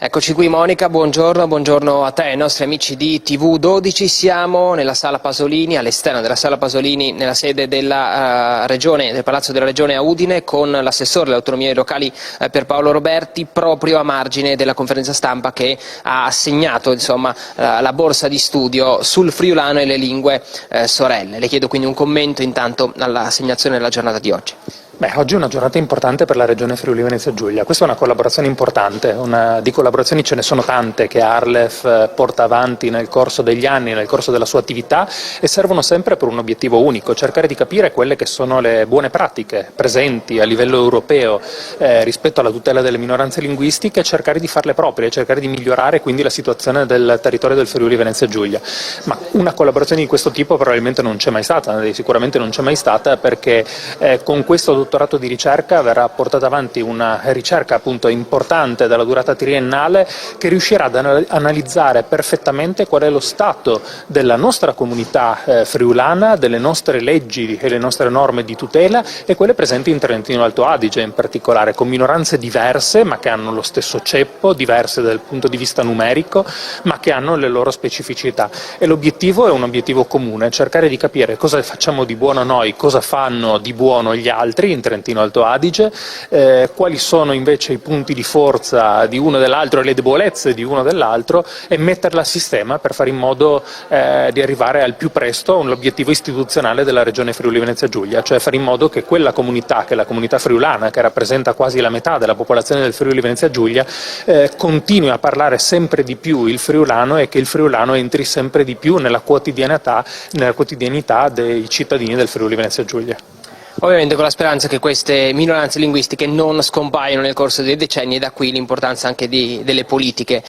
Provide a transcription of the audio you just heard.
Eccoci qui Monica, buongiorno a te e ai nostri amici di TV12. Siamo nella Sala Pasolini, all'esterno della Sala Pasolini, nella sede della Regione, del Palazzo della Regione a Udine, con l'assessore alle autonomie locali Pierpaolo Roberti, proprio a margine della conferenza stampa che ha assegnato la borsa di studio sul friulano e le lingue sorelle. Le chiedo quindi un commento intanto all'assegnazione della giornata di oggi. Oggi è una giornata importante per la Regione Friuli Venezia Giulia. Questa è una collaborazione importante, di collaborazioni ce ne sono tante che Arlef porta avanti nel corso degli anni, nel corso della sua attività, e servono sempre per un obiettivo unico: cercare di capire quelle che sono le buone pratiche presenti a livello europeo rispetto alla tutela delle minoranze linguistiche, e cercare di farle proprie, cercare di migliorare quindi la situazione del territorio del Friuli Venezia Giulia. Ma una collaborazione di questo tipo probabilmente non c'è mai stata, sicuramente non c'è mai stata, perché con questo dottorato di ricerca verrà portata avanti una ricerca appunto importante dalla durata triennale, che riuscirà ad analizzare perfettamente qual è lo stato della nostra comunità friulana, delle nostre leggi e le nostre norme di tutela e quelle presenti in Trentino Alto Adige in particolare, con minoranze diverse ma che hanno lo stesso ceppo, diverse dal punto di vista numerico ma che hanno le loro specificità. E l'obiettivo è un obiettivo comune: cercare di capire cosa facciamo di buono noi, cosa fanno di buono gli altri in Trentino Alto Adige, quali sono invece i punti di forza di uno e dell'altro e le debolezze di uno e dell'altro, e metterla a sistema per fare in modo di arrivare al più presto all'obiettivo istituzionale della Regione Friuli Venezia Giulia, cioè fare in modo che quella comunità, che è la comunità friulana, che rappresenta quasi la metà della popolazione del Friuli Venezia Giulia, continui a parlare sempre di più il friulano, e che il friulano entri sempre di più nella quotidianità dei cittadini del Friuli Venezia Giulia. Ovviamente con la speranza che queste minoranze linguistiche non scompaiano nel corso dei decenni, e da qui l'importanza anche delle politiche